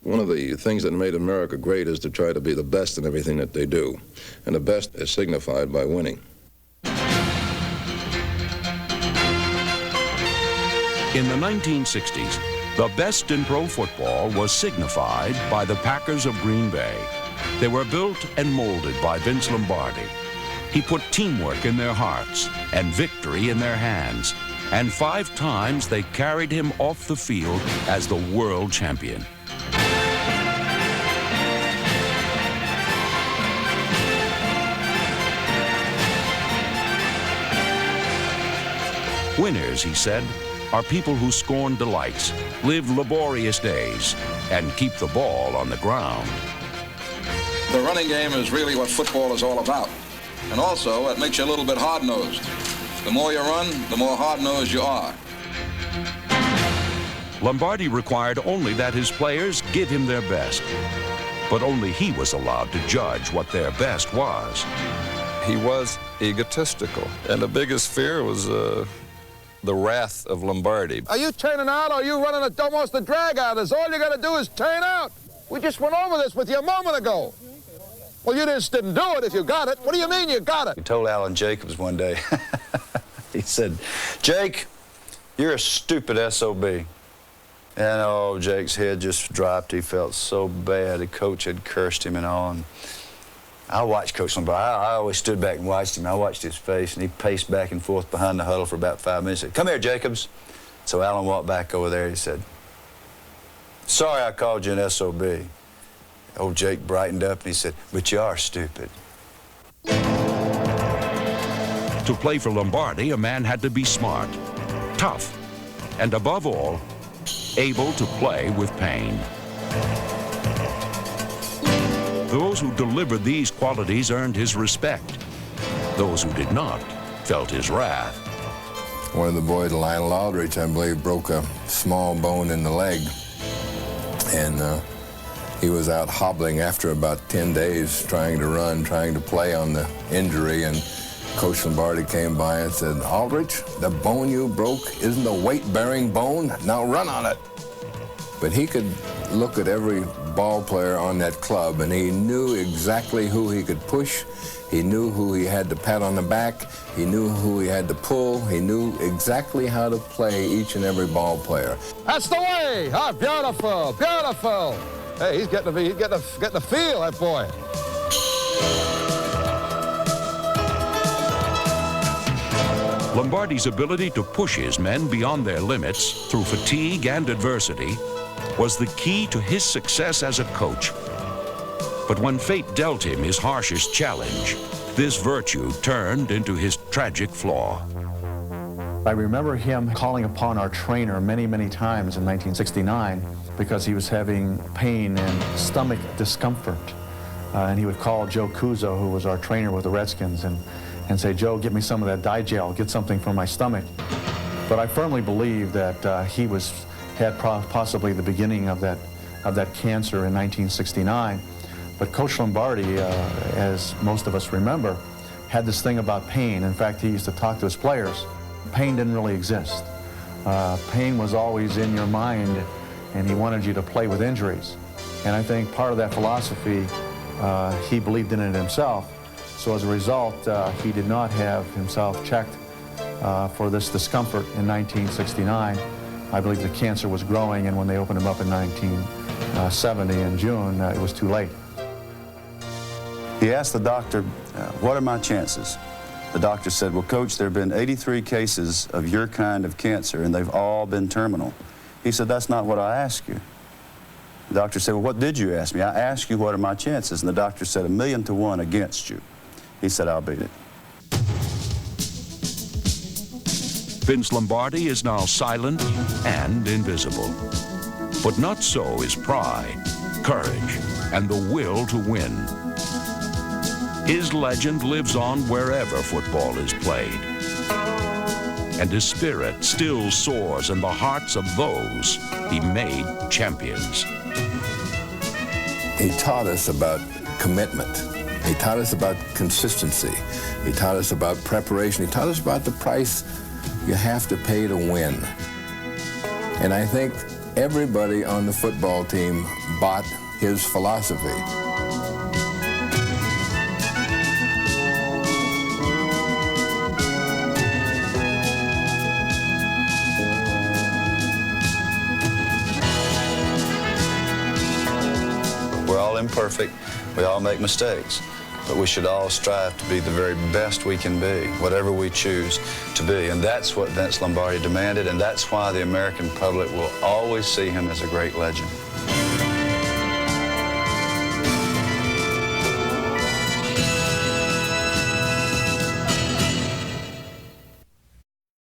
One of the things that made America great is to try to be the best in everything that they do. And the best is signified by winning. In the 1960s, the best in pro football was signified by the Packers of Green Bay. They were built and molded by Vince Lombardi. He put teamwork in their hearts and victory in their hands. And 5 times they carried him off the field as the world champion. Winners, he said, are people who scorn delights, live laborious days, and keep the ball on the ground. The running game is really what football is all about. And also, it makes you a little bit hard-nosed. The more you run, the more hard-nosed you are. Lombardi required only that his players give him their best. But only he was allowed to judge what their best was. He was egotistical, and the biggest fear was the wrath of Lombardi. Are you turning out, or are you running almost a drag out? All you got to do is turn out. We just went over this with you a moment ago. Well, you just didn't do it if you got it. What do you mean you got it? He told Alan Jacobs one day, he said, "Jake, you're a stupid SOB." And oh, Jake's head just dropped. He felt so bad. The coach had cursed him and all. And I watched Coach Lombardi. I always stood back and watched him. I watched his face, and he paced back and forth behind the huddle for about 5 minutes. He said, "Come here, Jacobs." So Alan walked back over there. He said, "Sorry I called you an SOB." Old Jake brightened up and he said, "But you are stupid." To play for Lombardi, a man had to be smart, tough, and above all, able to play with pain. Those who delivered these qualities earned his respect. Those who did not felt his wrath. One of the boys, Lionel Aldrich, I believe, broke a small bone in the leg. And he was out hobbling after about 10 days, trying to run, trying to play on the injury. And Coach Lombardi came by and said, "Aldrich, the bone you broke isn't a weight-bearing bone. Now run on it." But he could look at every ball player on that club, and he knew exactly who he could push. He knew who he had to pat on the back. He knew who he had to pull. He knew exactly how to play each and every ball player. That's the way. Oh, beautiful, beautiful. Hey, he's getting the feel, that boy. Lombardi's ability to push his men beyond their limits through fatigue and adversity was the key to his success as a coach. But when fate dealt him his harshest challenge, this virtue turned into his tragic flaw. I remember him calling upon our trainer many, many times in 1969 because he was having pain and stomach discomfort. And he would call Joe Cuso, who was our trainer with the Redskins, and say, "Joe, get me some of that Digel, get something for my stomach." But I firmly believe that he had possibly the beginning of that cancer in 1969. But Coach Lombardi, as most of us remember, had this thing about pain. In fact, he used to talk to his players. Pain didn't really exist. Pain was always in your mind, and he wanted you to play with injuries. And I think part of that philosophy, he believed in it himself. So as a result, he did not have himself checked for this discomfort in 1969. I believe the cancer was growing, and when they opened him up in 1970 in June, it was too late. He asked the doctor, "What are my chances?" The doctor said, "Well, Coach, there have been 83 cases of your kind of cancer, and they've all been terminal." He said, "That's not what I asked you." The doctor said, "Well, what did you ask me?" "I asked you what are my chances." And the doctor said, 1,000,000 to 1 against you. He said, "I'll beat it." Vince Lombardi is now silent and invisible. But not so is pride, courage, and the will to win. His legend lives on wherever football is played. And his spirit still soars in the hearts of those he made champions. He taught us about commitment. He taught us about consistency. He taught us about preparation. He taught us about the price you have to pay to win. And I think everybody on the football team bought his philosophy. We're all imperfect, we all make mistakes, but we should all strive to be the very best we can be, whatever we choose to be. And that's what Vince Lombardi demanded, and that's why the American public will always see him as a great legend.